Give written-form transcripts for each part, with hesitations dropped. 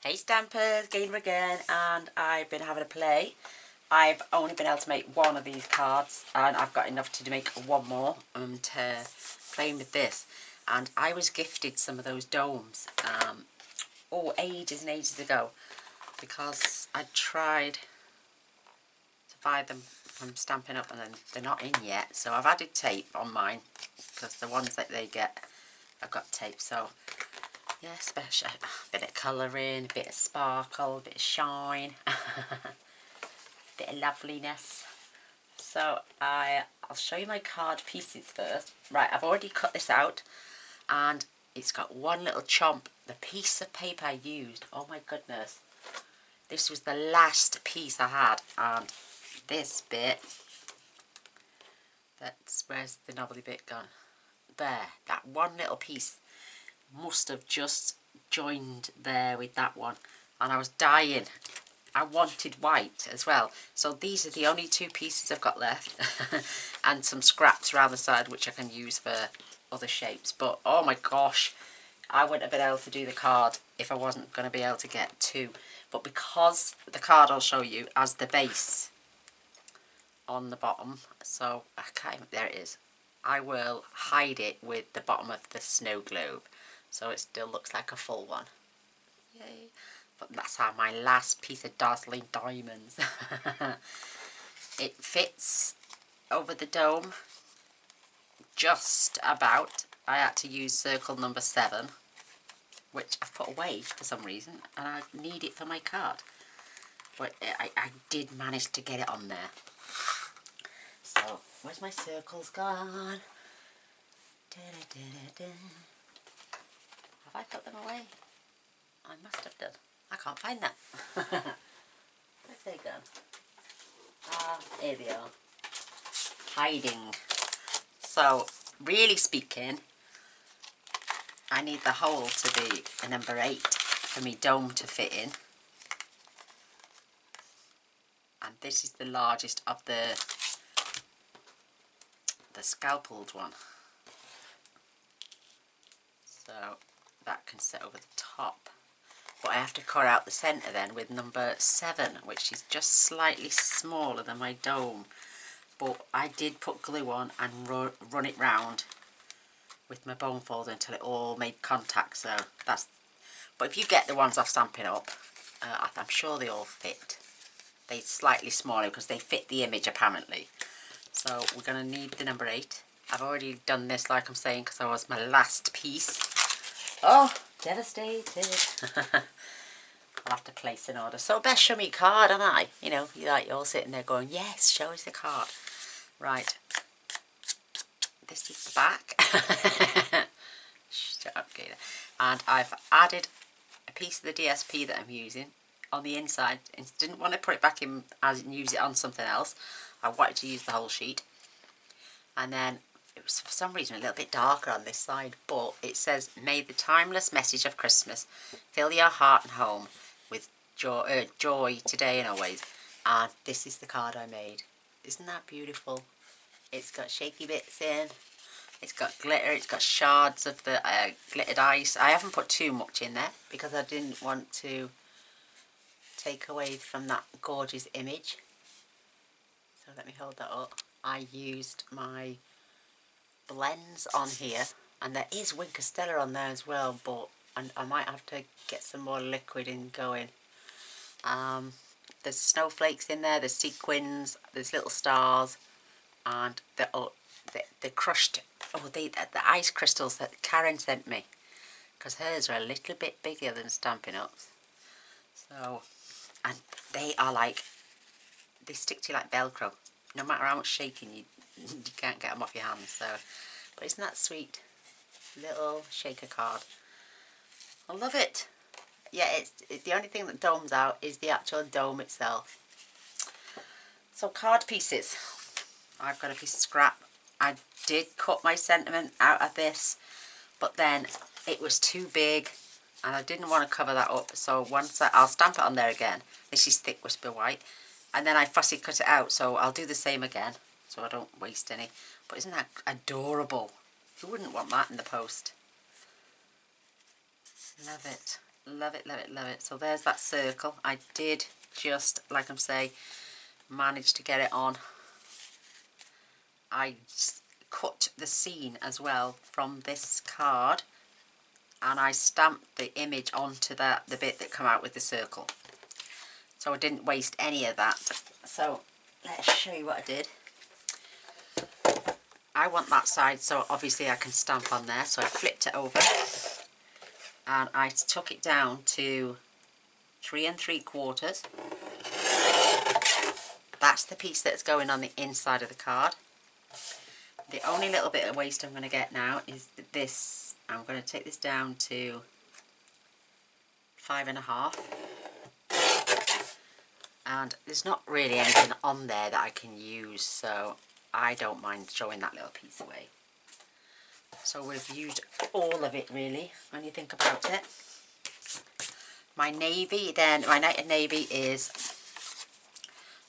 Hey Stampers, Gaynor again, and I've been having a play. I've only been able to make one of these cards, and I've got enough to make one more to playing with this. And I was gifted some of those domes, ages and ages ago, because I tried to buy them from Stampin' Up, and then they're not in yet. So I've added tape on mine, because the ones that they get, I've got tape. So yeah, special. A bit of colouring, a bit of sparkle, a bit of shine, a bit of loveliness. So I'll show you my card pieces first. Right, I've already cut this out, and it's got one little chomp. The piece of paper I used, oh my goodness. This was the last piece I had, and this bit, where's the knobbly bit gone? There, that one little piece must have just joined there with that one, and I was dying. I wanted white as well, so these are the only two pieces I've got left and some scraps around the side which I can use for other shapes. But oh my gosh, I wouldn't have been able to do the card if I wasn't going to be able to get two. But because the card I'll show you has the base on the bottom, so okay, there it is, I will hide it with the bottom of the snow globe, so it still looks like a full one. Yay. But that's how my last piece of dazzling diamonds. It fits over the dome just about. I had to use circle number 7, which I put away for some reason, and I need it for my card. But I did manage to get it on there. So, where's my circles gone? Have I put them away? I must have done. I can't find them. Where's they gone? Ah, here they are. Hiding. So, really speaking, I need the hole to be a number 8 for me dome to fit in. And this is the largest of the scalpeled one. So, that can sit over the top. But I have to cut out the centre then with number 7, which is just slightly smaller than my dome. But I did put glue on and run it round with my bone folder until it all made contact. So that's. But if you get the ones off Stampin' Up, I'm sure they all fit. They're slightly smaller because they fit the image apparently. So we're going to need the number 8. I've already done this, like I'm saying, because that was my last piece. Oh, devastated. I'll have to place an order. So best show me card, aren't I? You know, you're all sitting there going, yes, show us the card. Right. This is the back. Shut up, Gaynor. And I've added a piece of the DSP that I'm using on the inside. I didn't want to put it back in and use it on something else. I wanted to use the whole sheet. And then it was for some reason a little bit darker on this side, but it says, may the timeless message of Christmas fill your heart and home with joy today and always. And this is the card I made. Isn't that beautiful? It's got shaky bits in, it's got glitter, it's got shards of the glittered ice. I haven't put too much in there because I didn't want to take away from that gorgeous image. So let me hold that up. I used my blends on here, and there is Winter Stellar on there as well, but I might have to get some more liquid in going. There's snowflakes in there, there's sequins, there's little stars, and the crushed, the ice crystals that Karen sent me, because hers are a little bit bigger than Stampin' Up's. So, and they are like, they stick to you like Velcro. No matter how much shaking, you can't get them off your hands. So, but isn't that sweet? Little shaker card. I love it. Yeah, it's the only thing that domes out is the actual dome itself. So card pieces. I've got a piece of scrap. I did cut my sentiment out of this, but then it was too big and I didn't want to cover that up. So once I'll stamp it on there again. This is thick whisper white. And then I fussy cut it out, so I'll do the same again so I don't waste any. But isn't that adorable? Who wouldn't want that in the post? Love it. Love it, love it, love it. So there's that circle. I did just, like I'm saying, manage to get it on. I cut the scene as well from this card, and I stamped the image onto the bit that come out with the circle. So I didn't waste any of that. So let's show you what I did. I want that side, so obviously I can stamp on there. So I flipped it over and I took it down to 3 3/4. That's the piece that's going on the inside of the card. The only little bit of waste I'm going to get now is this. I'm going to take this down to 5 1/2. And there's not really anything on there that I can use, so I don't mind throwing that little piece away. So we've used all of it really, when you think about it. My navy then, my night navy is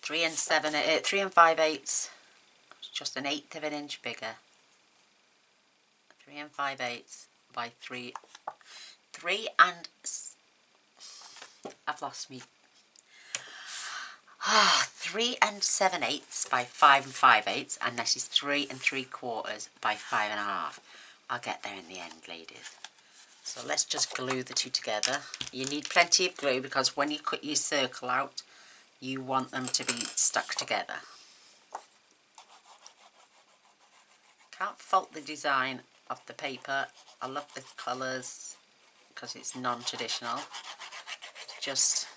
3 5/8, just an 1/8 of an inch bigger. 3 5/8 by 3 and I've lost me. 3 7/8 by 5 5/8, and this is 3 3/4 by 5 1/2. I'll get there in the end, ladies. So let's just glue the two together. You need plenty of glue because when you cut your circle out, you want them to be stuck together. Can't fault the design of the paper. I love the colours because it's non-traditional. It's just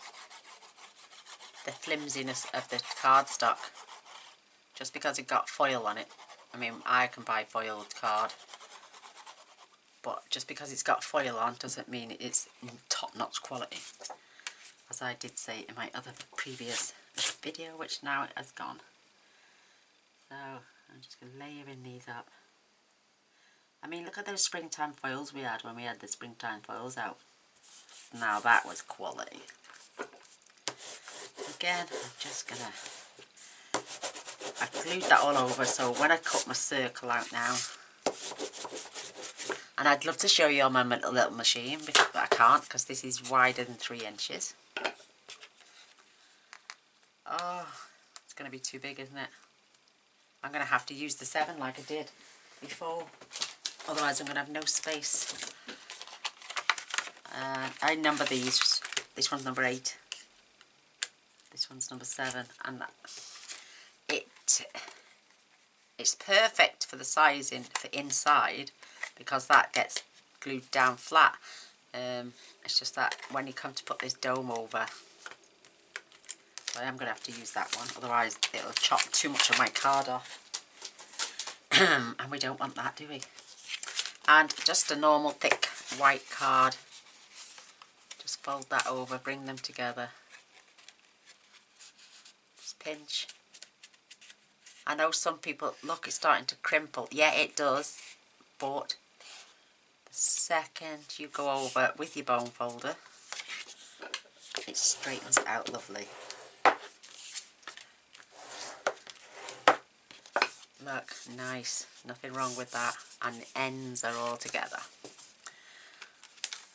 the flimsiness of the cardstock. Just because it got foil on it. I mean, I can buy foiled card, but just because it's got foil on doesn't mean it's top-notch quality. As I did say in my other previous video, which now it has gone. So I'm just going to layer in these up. I mean, look at those springtime foils we had when we had the springtime foils out. Now that was quality. Again, I'm just going to... I glued that all over, so when I cut my circle out now... And I'd love to show you on my little machine, but I can't because this is wider than 3 inches. Oh, it's going to be too big, isn't it? I'm going to have to use the 7 like I did before. Otherwise I'm going to have no space. I number these. This one's number 8. This one's number 7. And it's perfect for the sizing for inside because that gets glued down flat. It's just that when you come to put this dome over, I am going to have to use that one, otherwise it'll chop too much of my card off. And we don't want that, do we? And just a normal thick white card. Just fold that over, bring them together. Just pinch. I know some people, look, it's starting to crimple. Yeah, it does. But the second you go over with your bone folder, it straightens it out lovely. Look, nice, nothing wrong with that, and the ends are all together.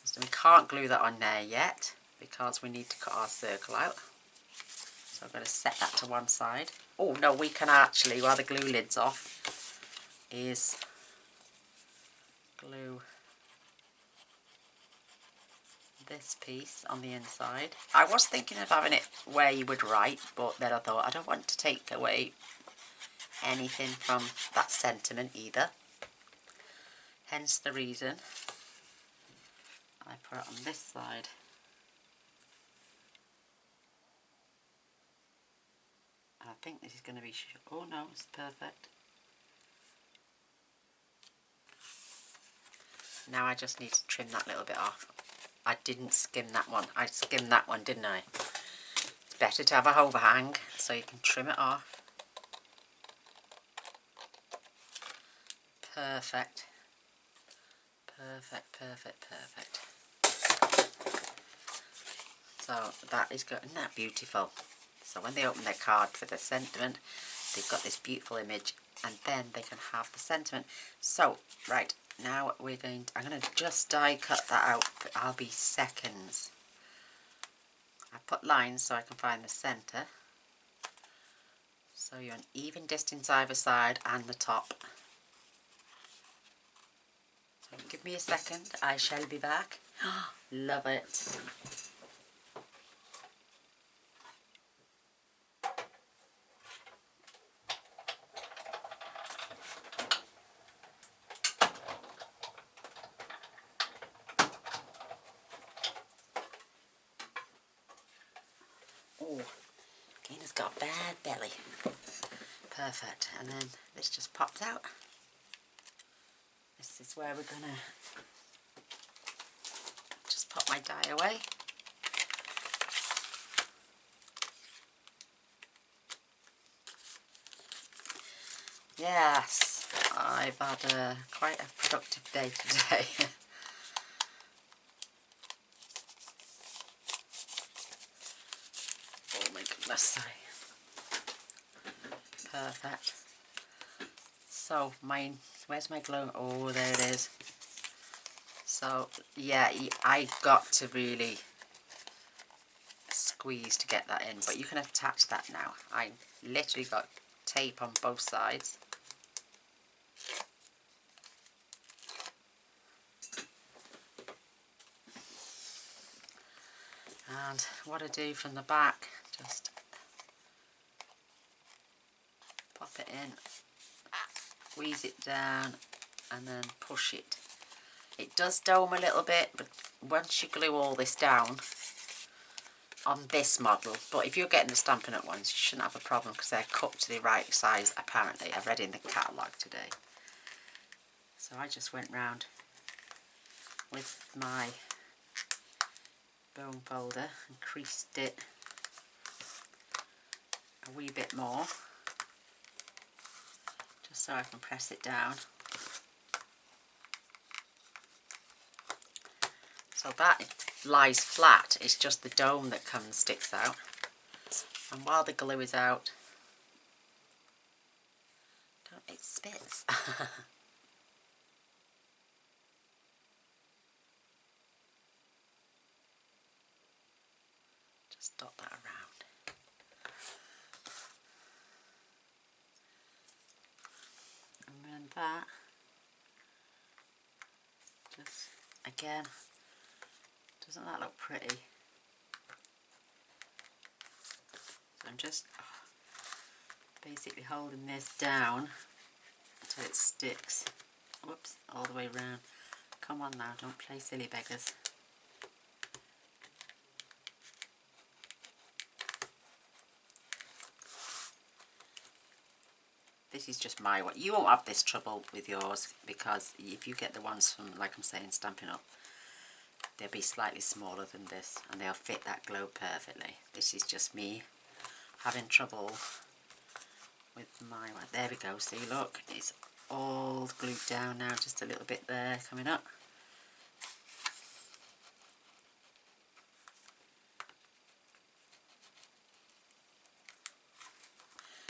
So we can't glue that on there yet because we need to cut our circle out. So I'm going to set that to one side. Oh no, we can actually, while the glue lid's off, is glue this piece on the inside. I was thinking of having it where you would write, but then I thought I don't want to take away anything from that sentiment either. Hence the reason I put it on this side. I think this is going to be... Oh no, it's perfect. Now I just need to trim that little bit off. I didn't skim that one. I skimmed that one, didn't I? It's better to have a overhang so you can trim it off. Perfect. Perfect, perfect, perfect. So that is good. Isn't that beautiful? So when they open their card for the sentiment, they've got this beautiful image, and then they can have the sentiment. So, right, now I'm going to just die cut that out I'll be seconds. I put lines so I can find the centre. So you're an even distance either side and the top. So give me a second, I shall be back. Love it. Oh, Gaynor's got a bad belly. Perfect. And then this just pops out. This is where we're gonna just pop my die away. Yes, I've had quite a productive day today. Oh my goodness, sorry. Perfect. So where's my glow? Oh, there it is. So yeah, I got to really squeeze to get that in, but you can attach that now. I literally got tape on both sides. And what I do from the back, just pop it in, squeeze it down, and then push it. It does dome a little bit, but once you glue all this down on this model, but if you're getting the Stampin' Up ones, you shouldn't have a problem because they're cut to the right size, apparently. I read in the catalogue today. So I just went round with my bone folder and creased it a wee bit more, just so I can press it down. So that lies flat, it's just the dome that sticks out. And while the glue is out, it spits. Just dot that around. And then that, just again, doesn't that look pretty? So I'm just basically holding this down until it sticks. Whoops, all the way around. Come on now, don't play silly beggars. This is just my one. You won't have this trouble with yours because if you get the ones from, like I'm saying, Stampin' Up, they'll be slightly smaller than this and they'll fit that glow perfectly. This is just me having trouble with my one. There we go. See, look, it's all glued down now, just a little bit there coming up.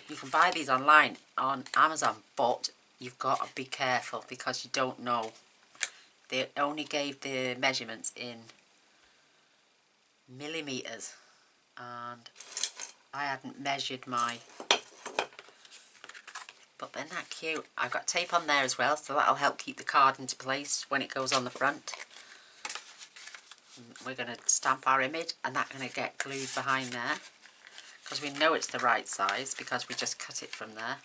You can buy these online on Amazon, but you've got to be careful because you don't know. They only gave the measurements in millimetres and I hadn't measured my, but they're not cute. I've got tape on there as well, so that'll help keep the card into place when it goes on the front. And we're going to stamp our image and that's going to get glued behind there because we know it's the right size because we just cut it from there.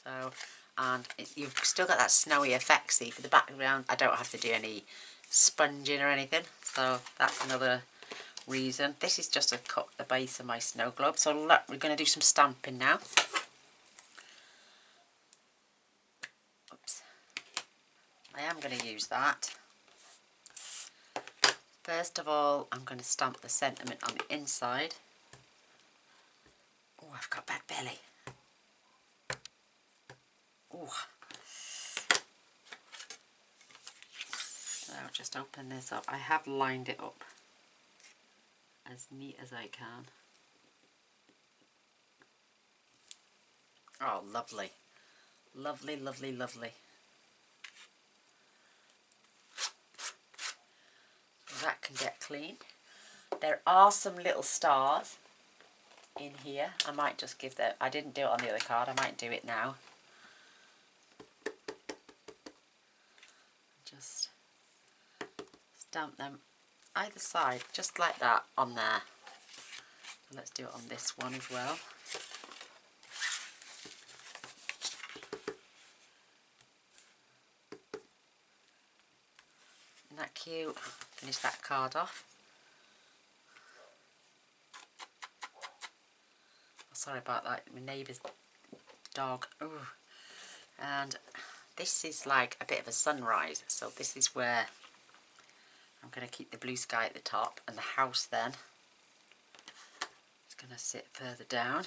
So, and you've still got that snowy effect. See, for the background I don't have to do any sponging or anything, so that's another reason. This is just to cut the base of my snow globe. So look, we're going to do some stamping now. Oops. I am going to use that. First of all, I'm going to stamp the sentiment on the inside. Oh, I've got bad belly. Oh. So just open this up. I have lined it up as neat as I can. Oh, lovely. Lovely, lovely, lovely. that can get clean. There are some little stars in here. I might just give them, I didn't do it on the other card, I might do it now. Just stamp them either side, just like that on there. Let's do it on this one as well. Isn't that cute? Finish that card off. Sorry about that, my neighbour's dog. Ooh. And this is like a bit of a sunrise, so this is where I'm going to keep the blue sky at the top, and the house then is going to sit further down.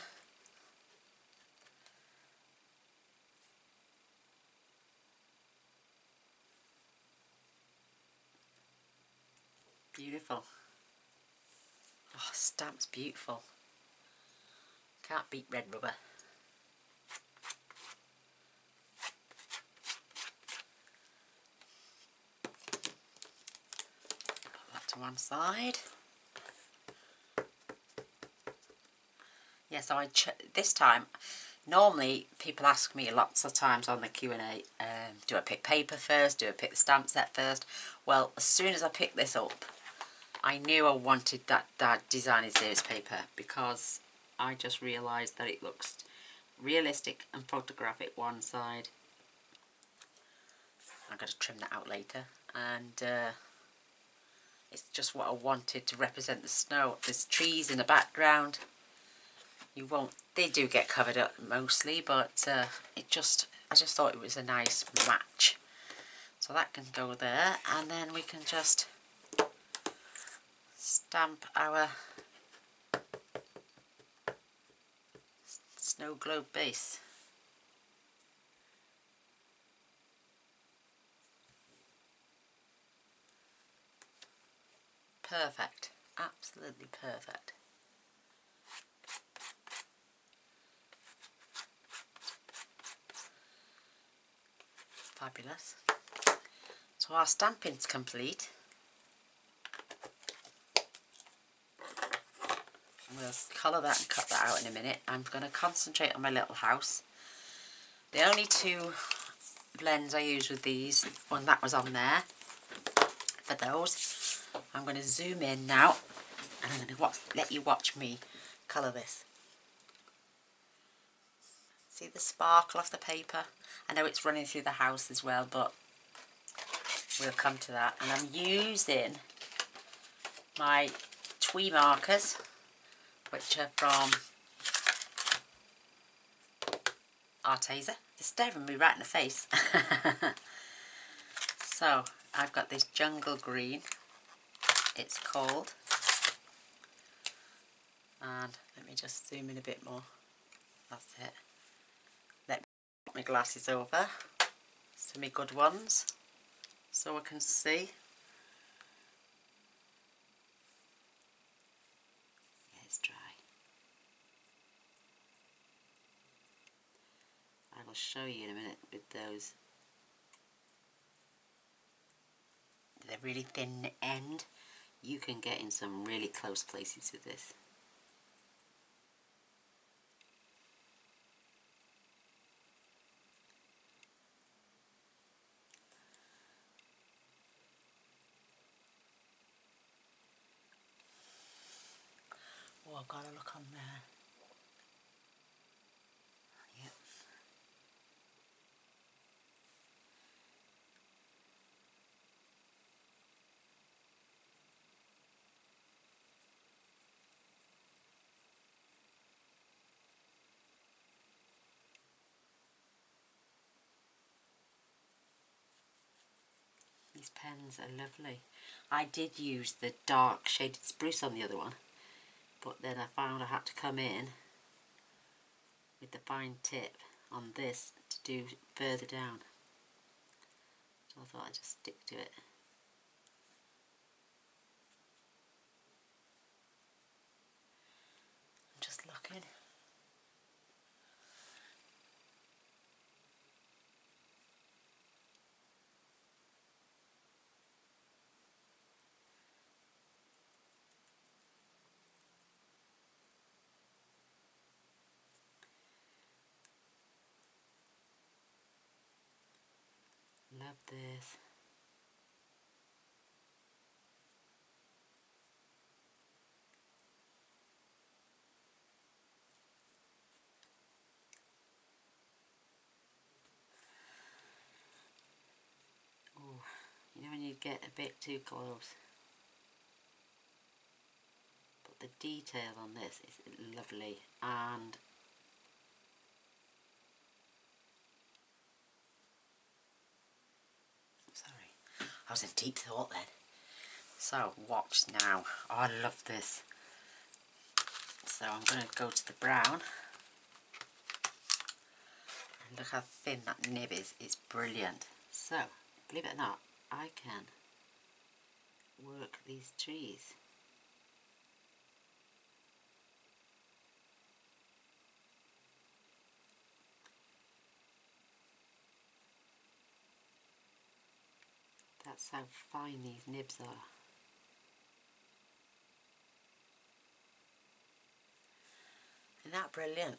Beautiful. Oh, stamp's beautiful. Can't beat red rubber. Put that to one side. Yeah, so this time, normally people ask me lots of times on the Q&A, do I pick paper first, do I pick the stamp set first? Well, as soon as I picked this up, I knew I wanted that designer series paper, because I just realised that it looks realistic and photographic one side. I'm going to trim that out later, and it's just what I wanted to represent the snow. There's trees in the background. They do get covered up mostly, but I just thought it was a nice match. So that can go there, and then we can just stamp our snow globe base. Perfect, absolutely perfect. Fabulous. So our stamping's complete. We'll colour that and cut that out in a minute. I'm going to concentrate on my little house. The only two blends I use with these, one that was on there, for those. I'm going to zoom in now, and I'm going to let you watch me colour this. See the sparkle off the paper? I know it's running through the house as well, but we'll come to that. And I'm using my twee markers, which are from Arteza. They're staring me right in the face. So I've got this jungle green, it's called. And let me just zoom in a bit more. That's it. Let me put my glasses over, some of my good ones, so I can see. Yeah, it's dry. I will show you in a minute with those. They're really thin end. You can get in some really close places with this. Oh, I've got to look on there. Yep. These pens are lovely. I did use the dark shaded spruce on the other one, but then I found I had to come in with the fine tip on this to do further down. So I thought I'd just stick to it. I'm just looking. love this. Oh, you know when you get a bit too close. But the detail on this is lovely, and sorry, I was in deep thought then. So watch now. Oh, I love this. So I'm going to go to the brown. And look how thin that nib is. It's brilliant. So, believe it or not, I can work these trees. That's how fine these nibs are. Isn't that brilliant?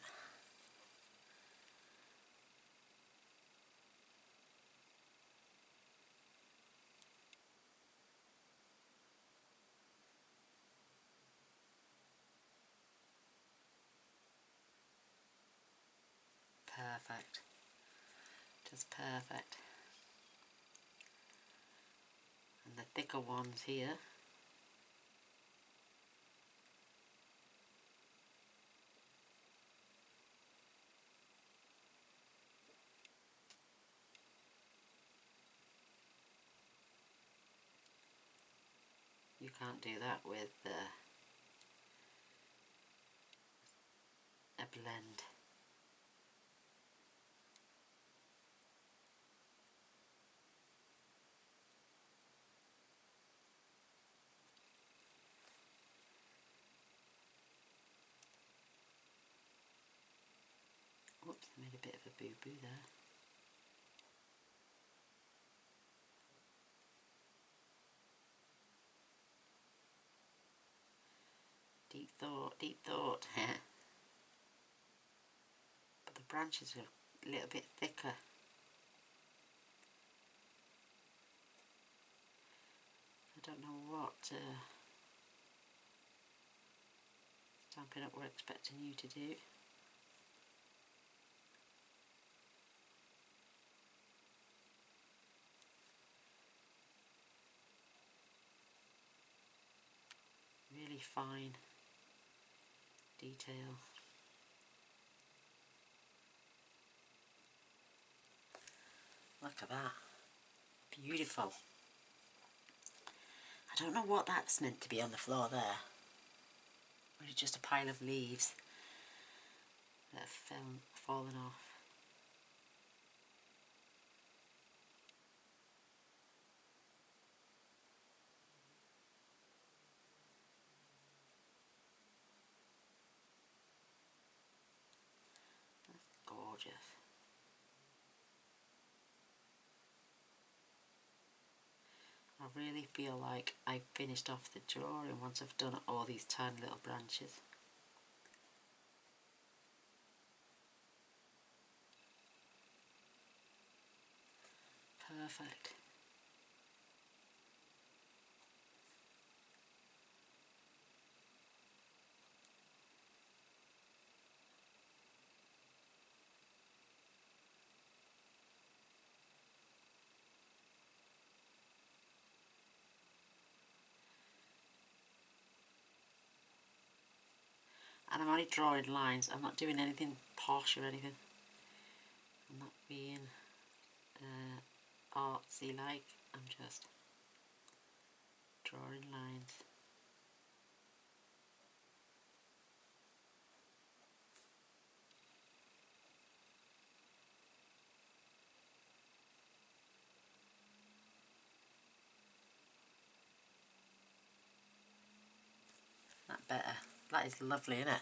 Perfect. Just perfect. And the thicker ones here. You can't do that with a blend. Oops, I made a bit of a boo-boo there. Deep thought, deep thought. But the branches are a little bit thicker. I don't know what Stampin' Up! We're expecting you to do. Really fine detail. Look at that. Beautiful. I don't know what that's meant to be on the floor there. Or is it just a pile of leaves that have fallen off? That's gorgeous. I really feel like I've finished off the drawing once I've done all these tiny little branches. Perfect. And I'm only drawing lines, I'm not doing anything posh or anything. I'm not being artsy like, I'm just drawing lines. That better. That is lovely, isn't it?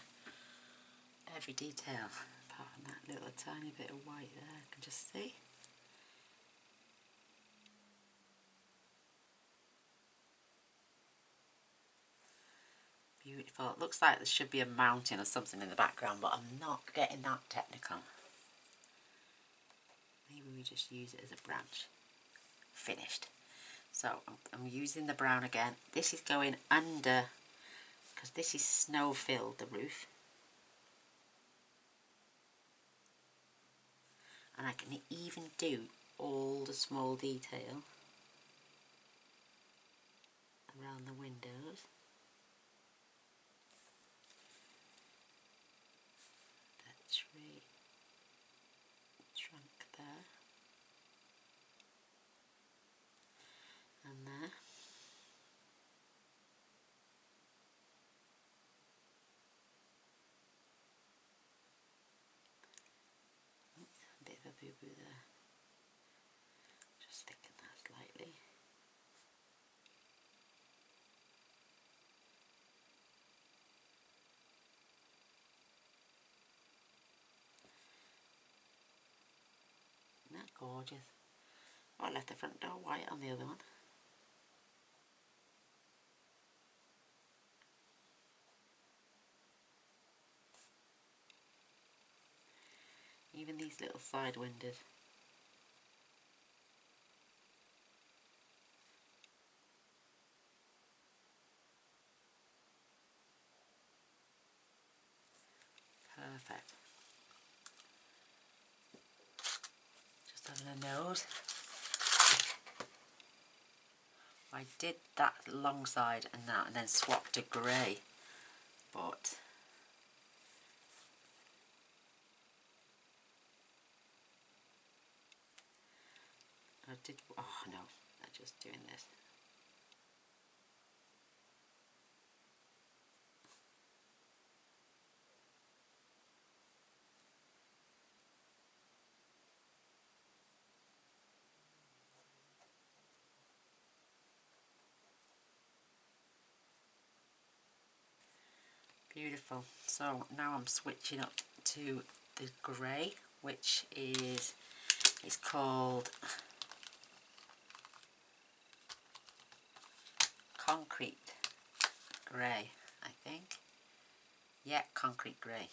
Every detail, apart from that little tiny bit of white there, I can just see. Beautiful. It looks like there should be a mountain or something in the background, but I'm not getting that technical. Maybe we just use it as a branch. finished. So I'm using the brown again. This is going under, because this is snow filled, the roof. And I can even do all the small detail around the windows. The tree trunk there. And there. A bit of a boo-boo there. Just thicken that slightly. Isn't that gorgeous? Oh, I left the front door white on the other one. Even these little side windows. Perfect. Just having a nose. I did that long side and that, and then swapped to grey, but I did, oh no, I'm just doing this. Beautiful. So now I'm switching up to the grey, which is, it's called Concrete Grey, I think. Yeah, Concrete Grey.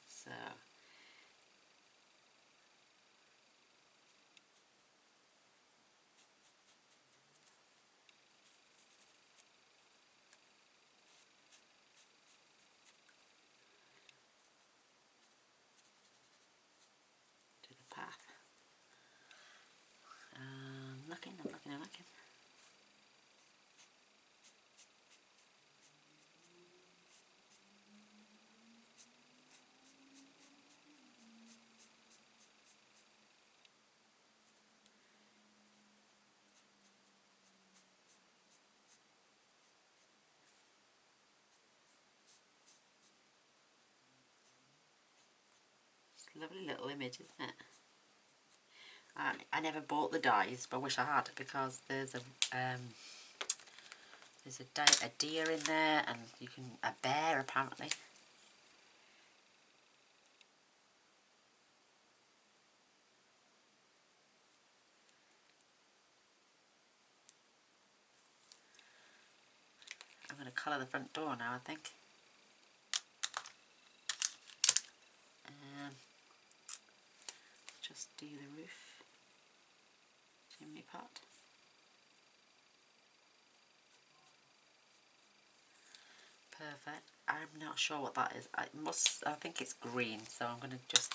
So to the path. I'm looking. It's a lovely little image, isn't it? I never bought the dies, but I wish I had, because there's a deer in there, and you can, a bear apparently. I'm going to colour the front door now, I think. Just do the roof, chimney pot. Perfect. I'm not sure what that is. I think it's green, so I'm going to just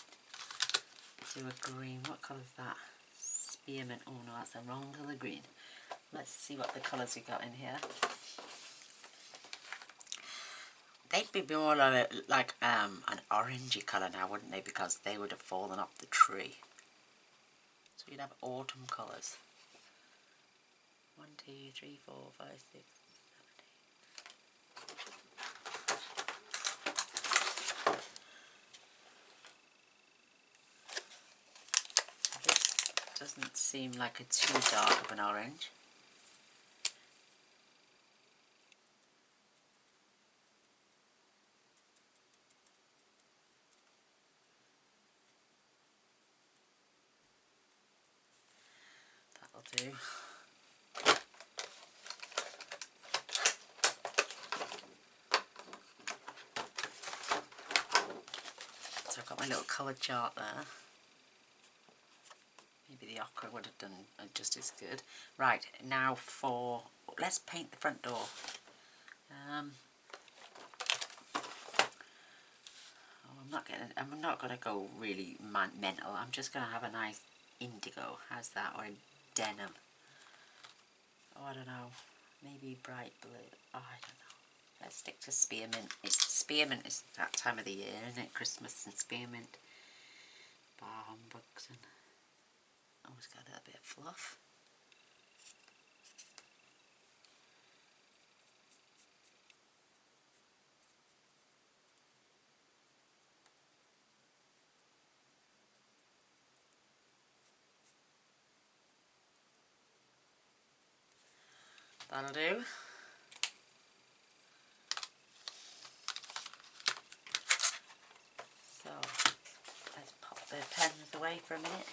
do a green. What colour is that? Spearmint. Oh no, that's the wrong colour green. Let's see what the colours we got in here. They'd be more like an orangey colour now, wouldn't they? Because they would have fallen off the tree. So you'd have autumn colours. 1, 2, 3, 4, 5, 6, 7, 8. This doesn't seem like it's too dark of an orange. That'll do. So I've got my little colour chart there. Maybe maybe the ochre would have done just as good. Right, now for, let's paint the front door. I'm not gonna go really mental. I'm just gonna have a nice indigo. How's that? Or denim. Oh, I don't know. Maybe bright blue. Oh, I don't know. Let's stick to spearmint. Spearmint is that time of the year, isn't it? Christmas and spearmint. Bar humbugs and always got a little bit of fluff. That'll do. So let's pop the pens away for a minute.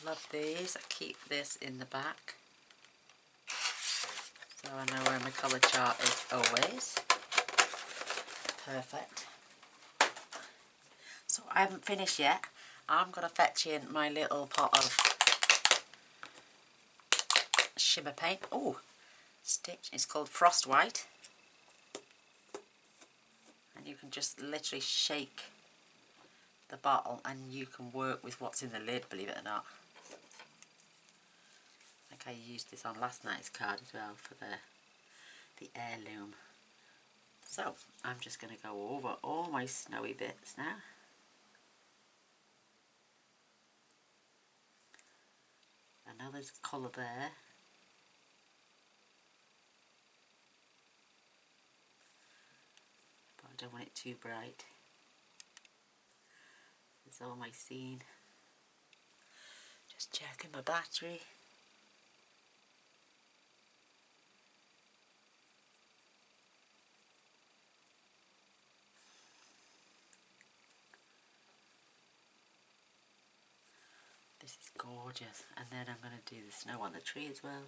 Love these. I keep this in the back so I know where my colour chart is always. Perfect. So I haven't finished yet. I'm going to fetch in my little pot of shimmer paint. Oh, stitch. It's called Frost White. And you can just literally shake the bottle and you can work with what's in the lid, believe it or not. I think I used this on last night's card as well for the heirloom. So I'm just going to go over all my snowy bits now. I know there's colour there. But I don't want it too bright. There's all my scene. Just checking my battery. This is gorgeous. And then I'm going to do the snow on the tree as well.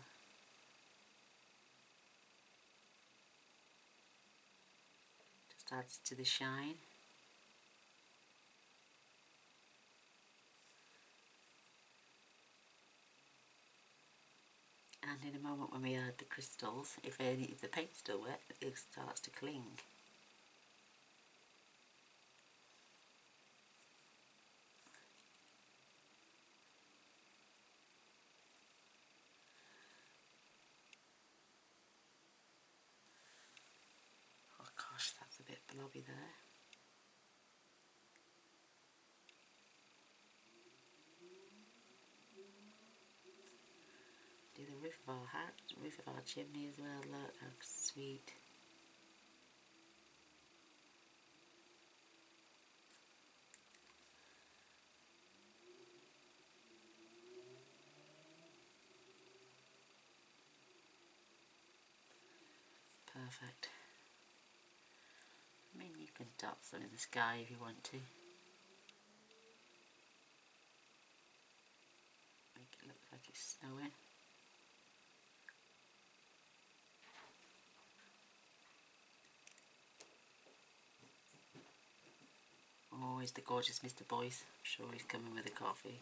Just adds to the shine. And in a moment when we add the crystals, if the paint's still wet, it starts to cling. Oh gosh, that's a bit blobby there. Do the roof of our hat, roof of our chimney as well. Look how sweet. Perfect. I mean, you can dot some in the sky if you want to. Make it look like it's snowing. Always the gorgeous Mr. Boyce. I'm sure he's coming with a coffee.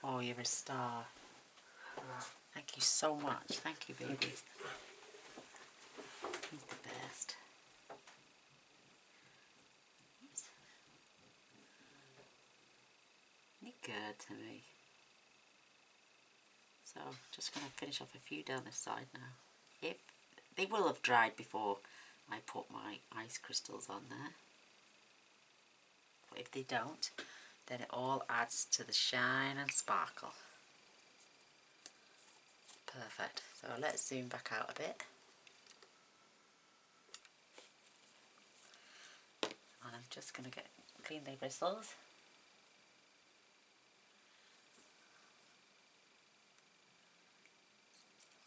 Oh, you're a star. Thank you so much. Thank you, baby. He's the best. You're good to me. So, just going to finish off a few down this side now. They will have dried before I put my ice crystals on there. But if they don't, then it all adds to the shine and sparkle. Perfect. So let's zoom back out a bit. And I'm just going to clean the bristles.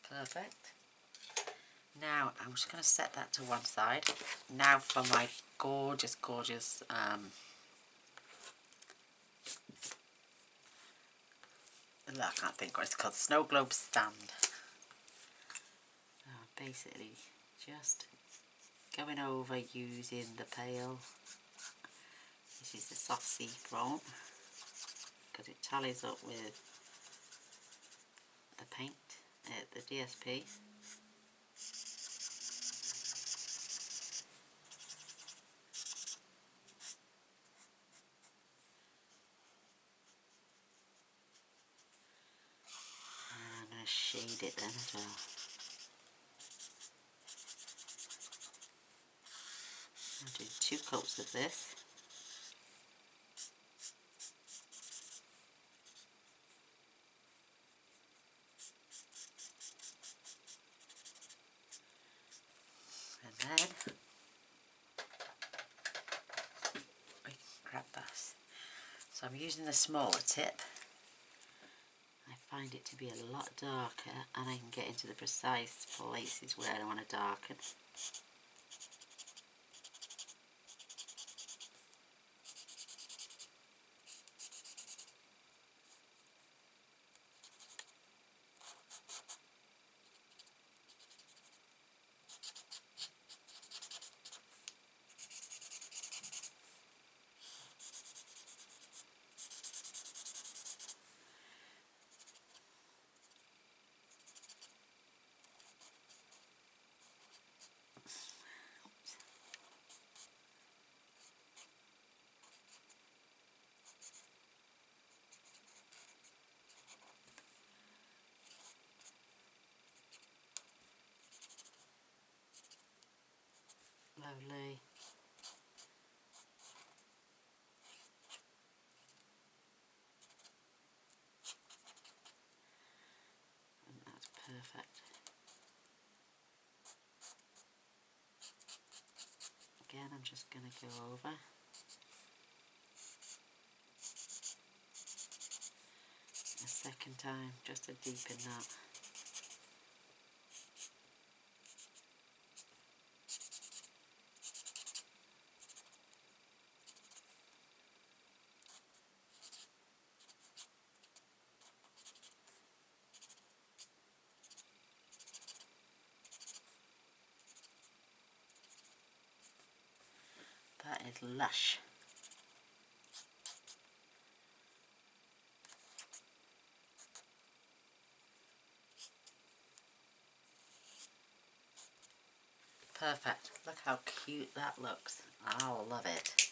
Perfect. Now I'm just going to set that to one side. Now for my gorgeous, gorgeous I can't think what it's called, snow globe stand. A basically just going over using the pail. This is the soft seafoam because it tallies up with the paint, the DSP. And I'm going to shade it then as well. I'll do 2 coats of this. And then we grab this. So I'm using the smaller tip. I find it to be a lot darker and I can get into the precise places where I want to darken. Lovely. And that's perfect. Again, I'm just going to go over. A second time, just to deepen that. That is lush. Perfect. Look how cute that looks. I love it.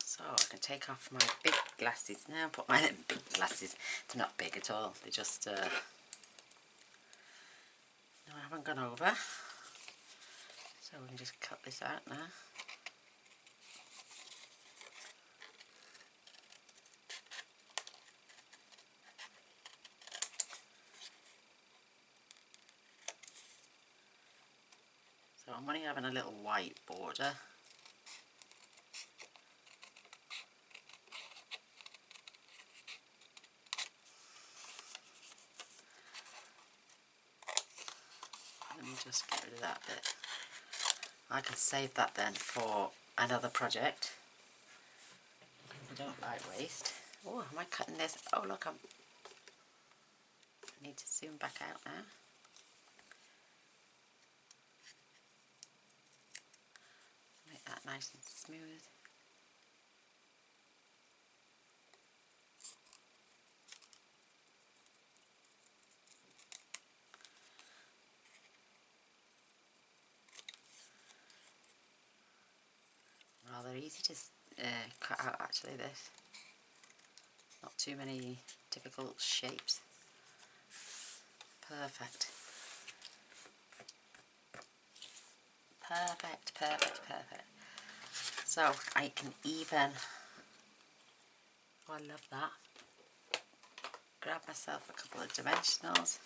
So I can take off my big glasses now. Put my big glasses. They're not big at all. They're just no, I haven't gone over. So we can just cut this out now. So I'm only having a little white border. Let me just get rid of that bit. I can save that then for another project. I don't like waste. Oh, am I cutting this? Oh look, I need to zoom back out now. Make that nice and smooth. Rather easy to cut out actually, this. Not too many difficult shapes. Perfect. Perfect, perfect, perfect. So I can even, oh, I love that, grab myself a couple of dimensionals.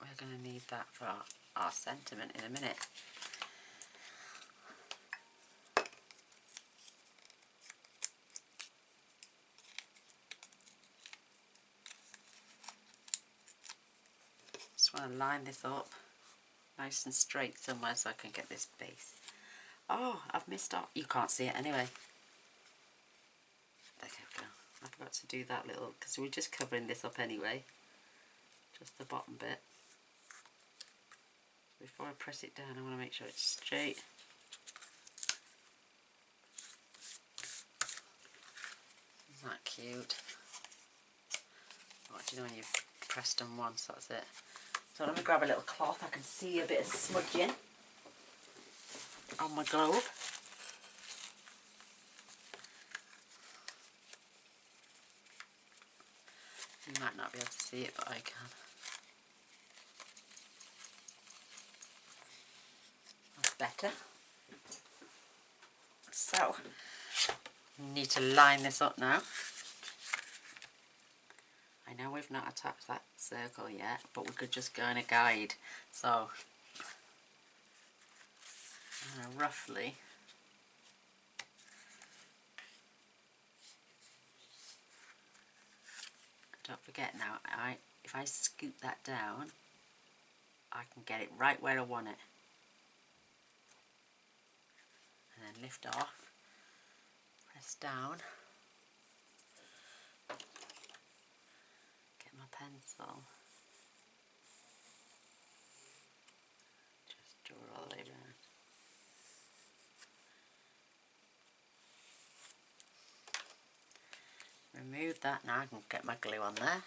We're going to need that for our sentiment in a minute. Just want to line this up. nice and straight somewhere so I can get this base. Oh, I've missed out. You can't see it anyway. There we go. I forgot to do that little, because we're just covering this up anyway. Just the bottom bit. Before I press it down, I want to make sure it's straight. Isn't that cute? What do you know when you've pressed them once? That's it. So let me grab a little cloth. I can see a bit of smudging on my globe. You might not be able to see it, but I can. That's better. So, we need to line this up now. I know we've not attached that circle yet, but we could just go in a guide. So, roughly, don't forget now, if I scoop that down, I can get it right where I want it. And then lift off, press down, get my pencil, just draw all the way down. Remove that now, I can get my glue on there.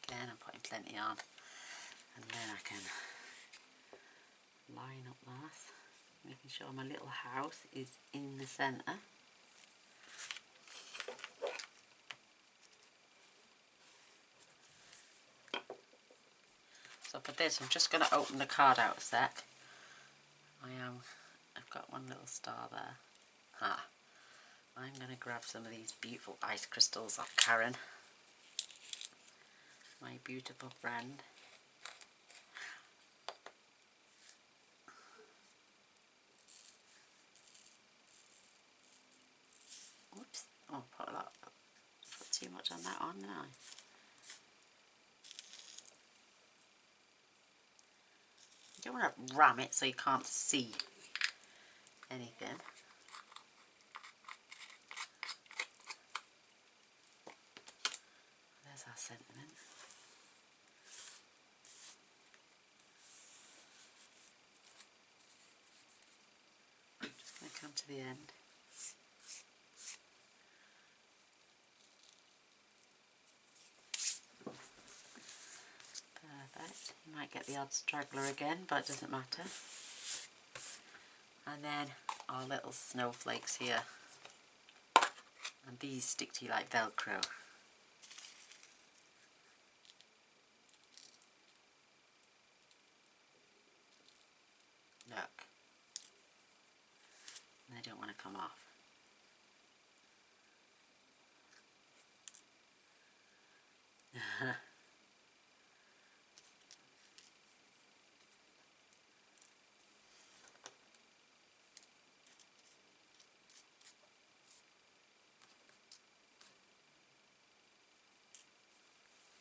Again, I'm putting plenty on, and then I can line up that, making sure my little house is in the centre. So for this, I'm just going to open the card out a sec. I've got one little star there. I'm going to grab some of these beautiful ice crystals off Karen, my beautiful friend. Oops, oh, put too much on that on, didn't I? You don't want to ram it so you can't see anything. There's our sentiment. I'm just going to come to the end. Perfect. You might get the odd straggler again, but it doesn't matter. And then our little snowflakes here. And these stick to you like Velcro. Look. And they don't want to come off.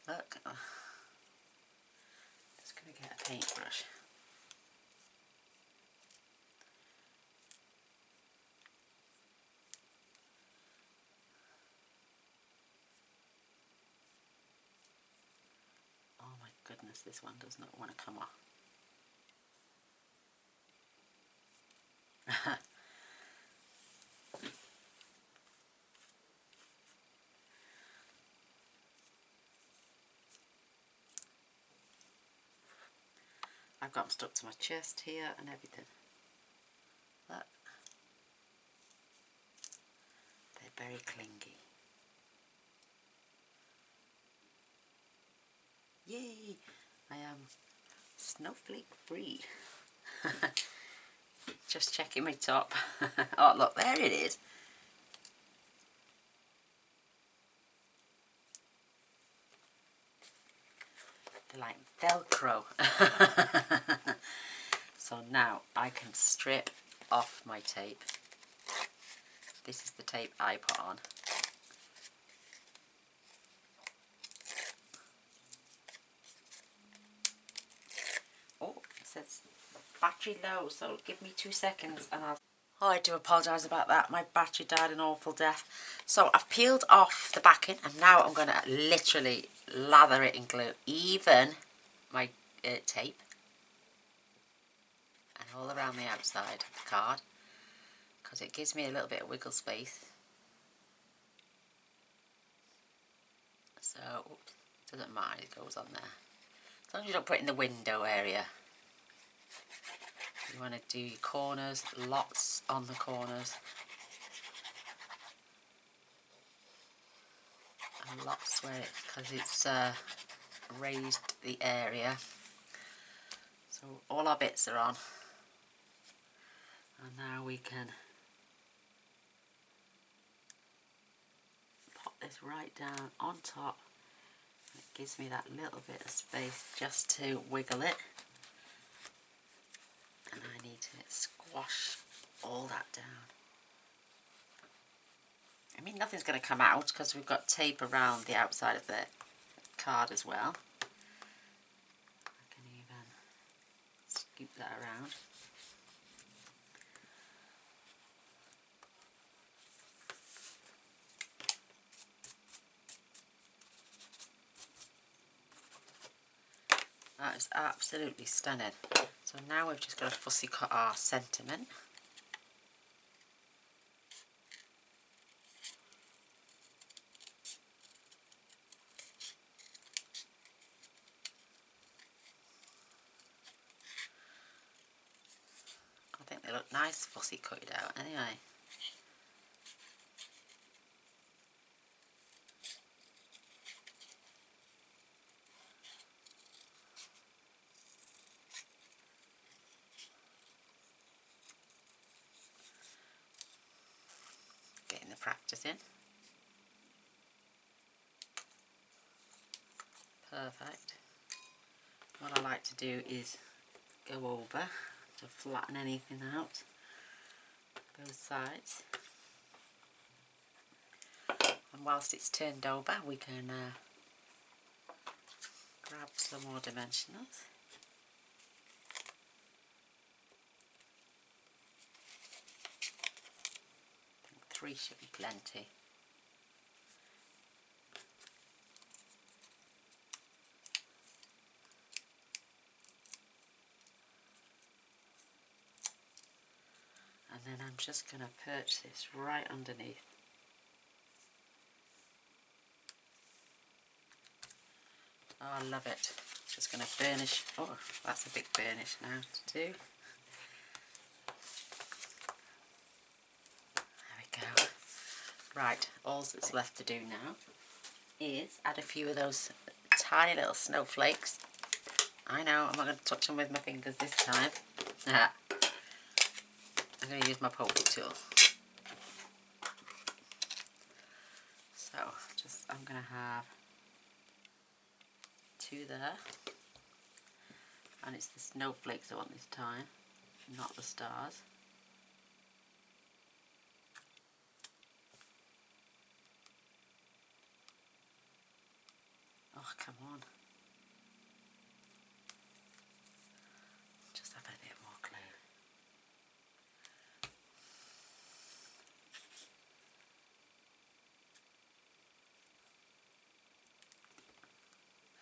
Look. Just going to get a paintbrush. Oh my goodness, this one does not want to come off. I've got them stuck to my chest here and everything. Look. They're very clingy. Yay! I am snowflake free. Just checking my top. Oh look, there it is. They're like Velcro. So now I can strip off my tape. This is the tape I put on. Oh, it says battery low, so give me 2 seconds and I'll... Oh, I do apologise about that. My battery died an awful death. So I've peeled off the backing and now I'm going to literally lather it in glue. Even my tape. And all around the outside of the card. Because it gives me a little bit of wiggle space. So, oops, doesn't matter, it goes on there. As long as you don't put it in the window area. You want to do your corners, lots on the corners. And lots where because it's raised the area. So all our bits are on. And now we can pop this right down on top. It gives me that little bit of space just to wiggle it. And I need to squash all that down. I mean, nothing's going to come out because we've got tape around the outside of the card as well. I can even scoop that around. That is absolutely stunning. So now we've just got to fussy cut our sentiment. I think they look nice fussy cutted out anyway. Getting the practice in. Perfect. What I like to do is go over to flatten anything out, both sides. And whilst it's turned over, we can grab some more dimensionals. I think 3 should be plenty. And then I'm just going to perch this right underneath. Oh, I love it. Just going to burnish. Oh, that's a big burnish now to do. There we go. Right, all that's left to do now is add a few of those tiny little snowflakes. I know, I'm not going to touch them with my fingers this time. I'm going to use my poker tool. So, I'm going to have 2 there. And it's the snowflakes I want this time, not the stars. Oh, come on. Just have a bit more glue.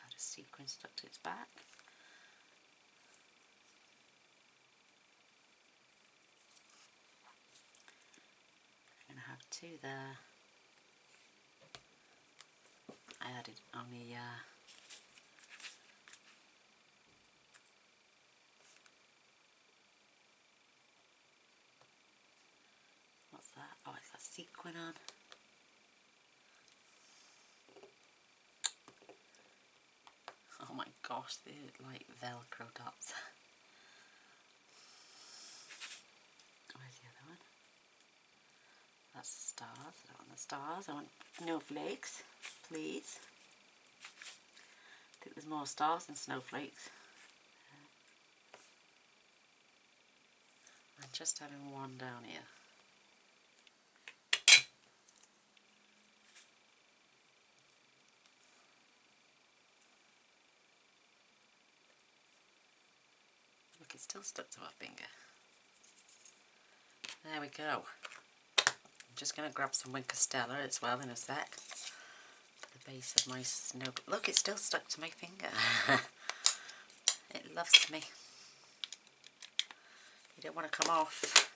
Add a sequin stuck to its back. I'm going to have 2 there. I added only what's that? Oh, it's got sequin on. Oh my gosh, they look like Velcro dots. Where's the other one? That's the stars. I want the stars. I want snowflakes, please. I think there's more stars than snowflakes. I'm just having one down here. it's still stuck to my finger. There we go. I'm just going to grab some Wink Stella as well in a sec. The base of my snow. Look, it's still stuck to my finger. It loves me. You don't want to come off.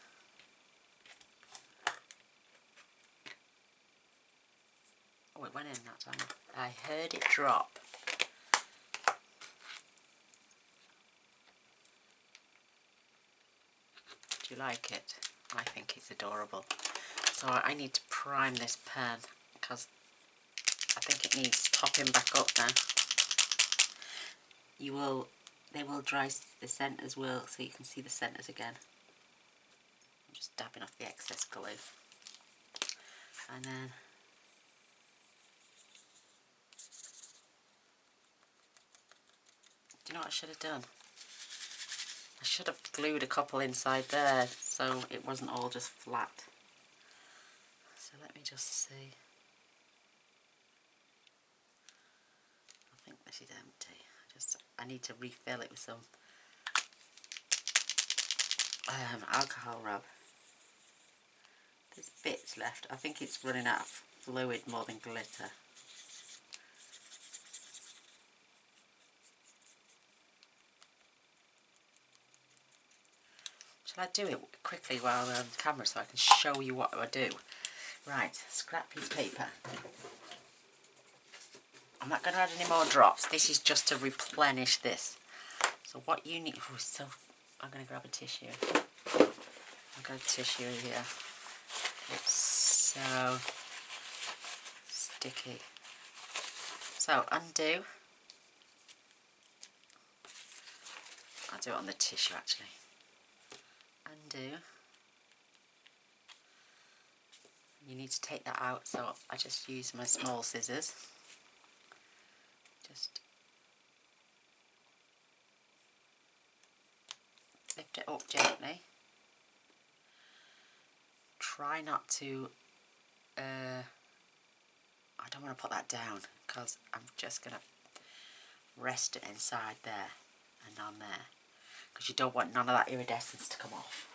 Oh, it went in that time. I heard it drop. Do you like it? I think it's adorable. So I need to prime this pen because I think it needs topping back up now. They will dry, the centres will, so you can see the centres again. I'm just dabbing off the excess glue. And then do you know what I should have done? I should have glued a couple inside there so it wasn't all just flat. So let me just see. I think this is empty. I need to refill it with some alcohol rub. There's bits left. I think it's running out of fluid more than glitter. Shall I do it quickly while we're on camera so I can show you what I do? Right, scrap piece of paper. I'm not going to add any more drops. This is just to replenish this. So what you need... Oh, so I'm going to grab a tissue. I've got a tissue here. It's so sticky. So undo. I'll do it on the tissue actually. Undo. You need to take that out, so I just use my small scissors. Just lift it up gently. Try not to, I don't want to put that down because I'm just going to rest it inside there and on there because you don't want none of that iridescence to come off.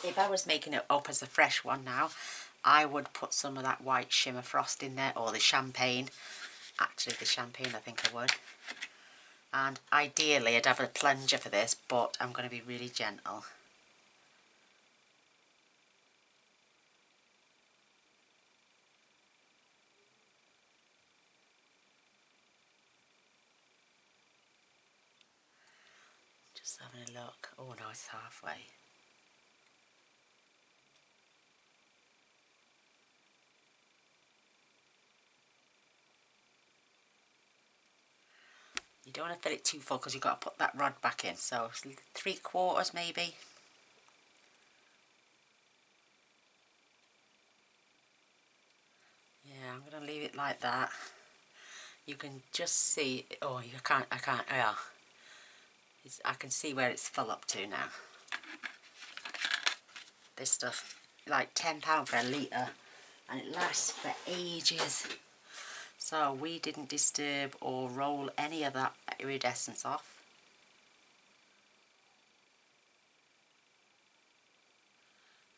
If I was making it up as a fresh one now, I would put some of that white shimmer frost in there, or the champagne. Actually, the champagne I think I would. And ideally I'd have a plunger for this, but I'm going to be really gentle. Just having a look. Oh no, it's halfway. You don't want to fill it too full because you've got to put that rod back in. So 3/4 maybe. Yeah, I'm going to leave it like that. You can just see, oh, I can't, yeah. I can see where it's full up to now. This stuff, like £10 for a litre, and it lasts for ages. So we didn't disturb or roll any of that iridescence off.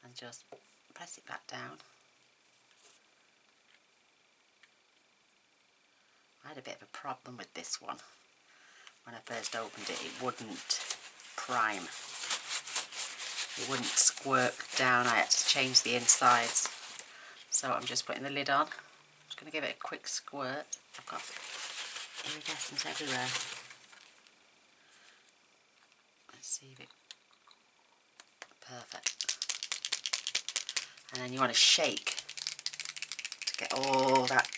And just press it back down. I had a bit of a problem with this one. When I first opened it, it wouldn't prime. It wouldn't squirt down. I had to change the insides. So I'm just putting the lid on. I'm just going to give it a quick squirt. I've got iridescence everywhere. Let's see if it... Perfect. And then you want to shake to get all that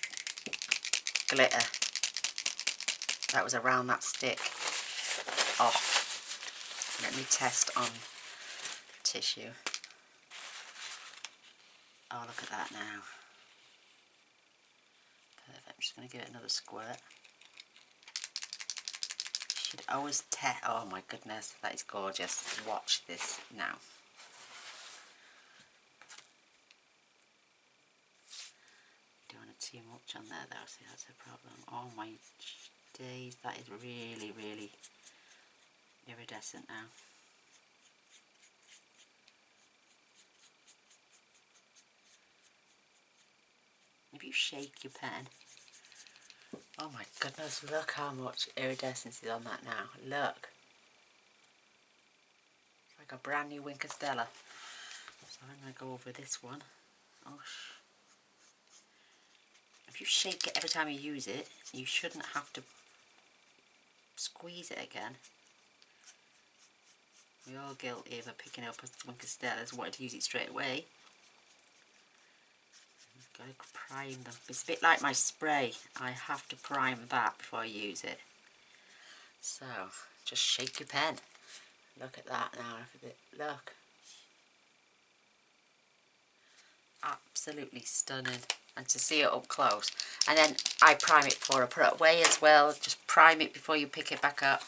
glitter that was around that stick off. Let me test on tissue. Oh, look at that now. Perfect. I'm just going to give it another squirt. You should always test. Oh my goodness, that is gorgeous. Watch this now. Don't want too much on there though, see that's a problem. Oh my days, that is really, really iridescent now. If you shake your pen, oh my goodness, look how much iridescence is on that now. Look. It's like a brand new Wink of Stella. So I'm going to go over this one. Oh, if you shake it every time you use it, you shouldn't have to squeeze it again. We're all guilty of picking up a Wink of Stella's, wanting to use it straight away. You've got to prime them. It's a bit like my spray. I have to prime that before I use it. So, just shake your pen. Look at that now. Look at it. Look. Absolutely stunning. And to see it up close. And then I prime it before I put it away as well. Just prime it before you pick it back up.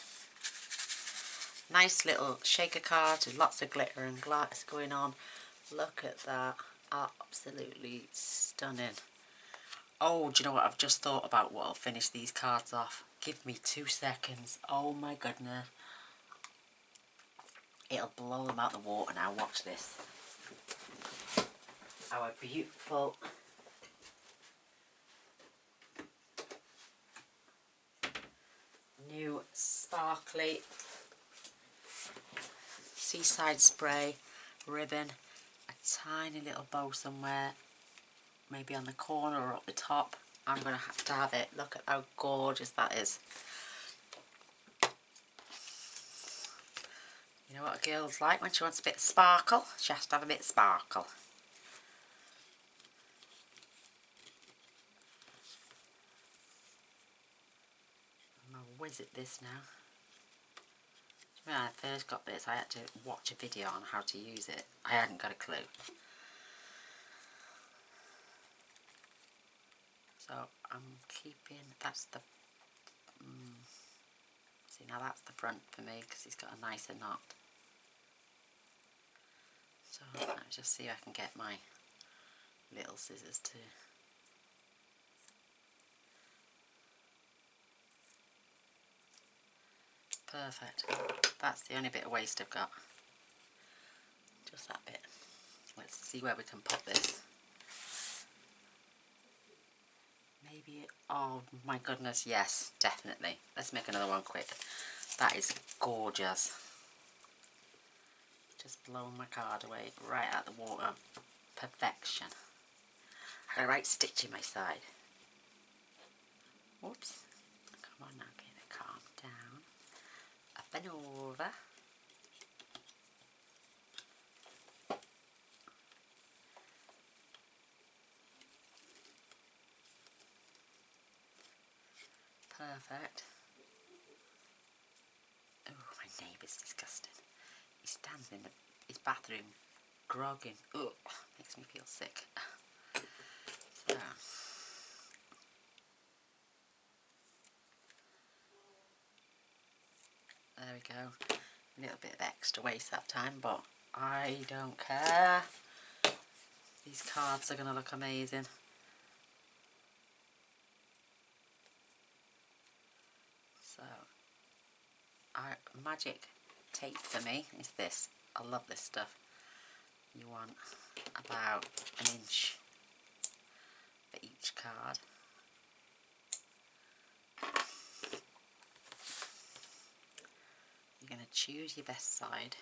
Nice little shaker card with lots of glitter and glass going on. Look at that. Absolutely stunning. Oh, do you know what I've just thought about what I'll finish these cards off? Give me 2 seconds. Oh my goodness. It'll blow them out the water now. Watch this. Our beautiful new sparkly seaside spray ribbon. A tiny little bow somewhere, maybe on the corner or up the top. I'm going to have it. Look at how gorgeous that is. You know what a girl's like when she wants a bit of sparkle? She has to have a bit of sparkle. I'm going to whiz at this now. When I first got this, I had to watch a video on how to use it. I hadn't got a clue. So I'm keeping, that's the, see now that's the front for me because it's got a nicer knot. So let me just see if I can get my little scissors to perfect. That's the only bit of waste I've got. Just that bit. Let's see where we can put this. Maybe, oh my goodness, yes, definitely. Let's make another one quick. That is gorgeous. Just blowing my card away right out the water. Perfection. I got a right stitch in my side. Whoops. Come on now, get it calm down. Up and over. Perfect. Oh, my neighbour's disgusting. He stands in his bathroom grogging. Ugh, makes me feel sick. So. There we go. A little bit of extra waste that time, but I don't care. These cards are going to look amazing. So, magic tape for me is this. I love this stuff. You want about 1 inch for each card. You're going to choose your best side.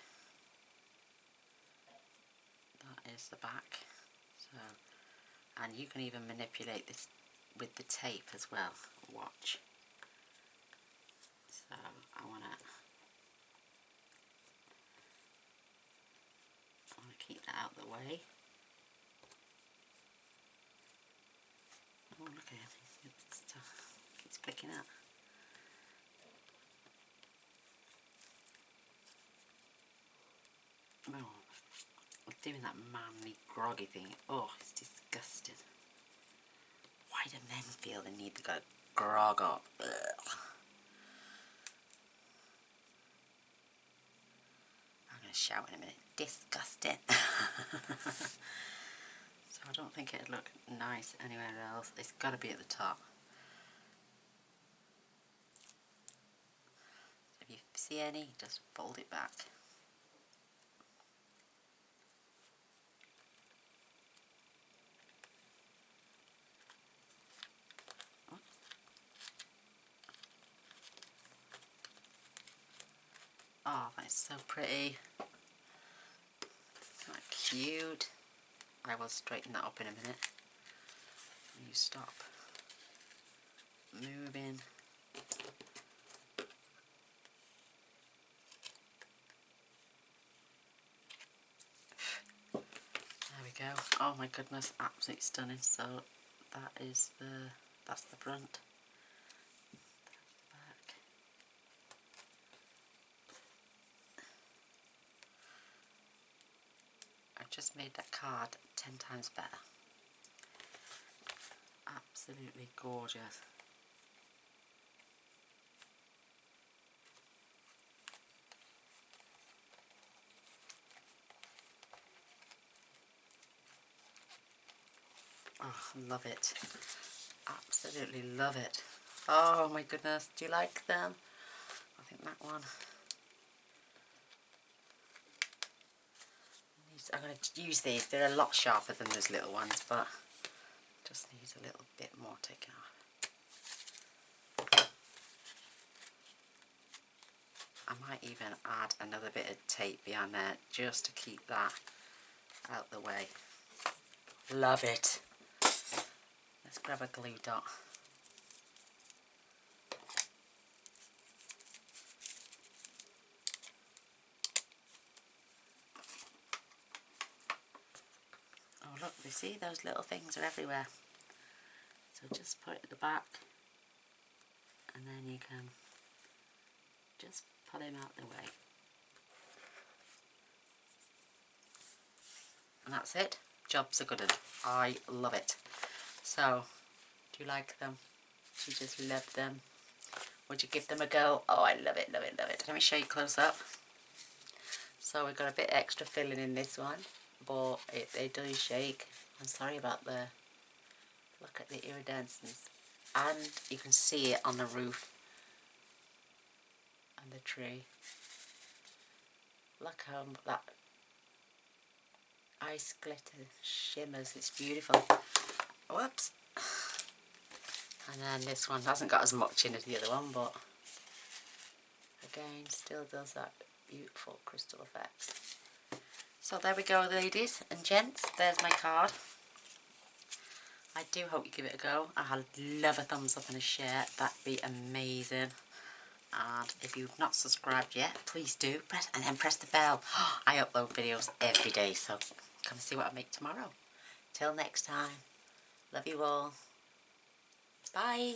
That is the back. So, and you can even manipulate this with the tape as well. Watch. So I want to keep that out of the way. Oh, look at it. It keeps flicking up. Oh, doing that manly groggy thing. Oh, it's disgusting. Why do men feel the need to go grog up? Ugh. I'm going to shout in a minute. Disgusting. So I don't think it'd look nice anywhere else. It's got to be at the top. If you See any? Just fold it back. Oh, that's so pretty. Isn't that cute? I will straighten that up in a minute. You stop moving. There we go. Oh my goodness, absolutely stunning. So that's the front. Back. I've just made that card 10 times better. Absolutely gorgeous. Oh, love it. Absolutely love it. Oh my goodness, do you like them? I think that one. I'm going to use these. They're a lot sharper than those little ones, but just needs a little bit more taken off. I might even add another bit of tape behind there just to keep that out the way. Love it. Let's grab a glue dot. Oh look, you see those little things are everywhere. So just put it at the back and then you can just pull him out the way. And that's it. Job's a good one. I love it. So, do you like them? Do you just love them? Would you give them a go? Oh, I love it, love it, love it. Let me show you close up. So we've got a bit extra filling in this one, but they do shake. I'm sorry about the, look at the iridescence. And you can see it on the roof and the tree. Look how that ice glitter shimmers, it's beautiful. Whoops. And then this one hasn't got as much in as the other one, but again still does that beautiful crystal effect. So there we go, ladies and gents, there's my card. I do hope you give it a go. I'd love a thumbs up and a share, that'd be amazing. And if you've not subscribed yet, please do, press the bell. I upload videos every day, so come see what I make tomorrow. Till next time, love you all. Bye.